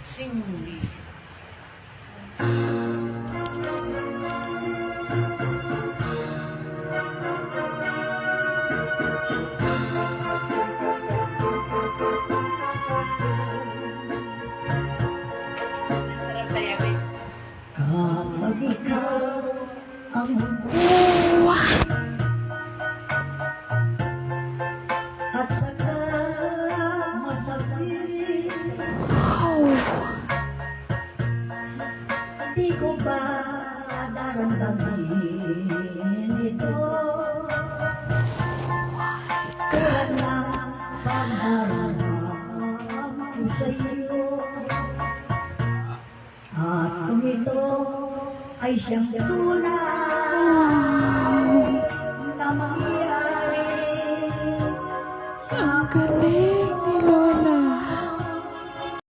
Cindy. Sarap sayawin. Kapag ikaw ang at saka masakit, di ko ba naramdamin ito? Tulad ng paghahanap ko sa iyo. At kung ito ay siyang tunay na mangyayari sa akin.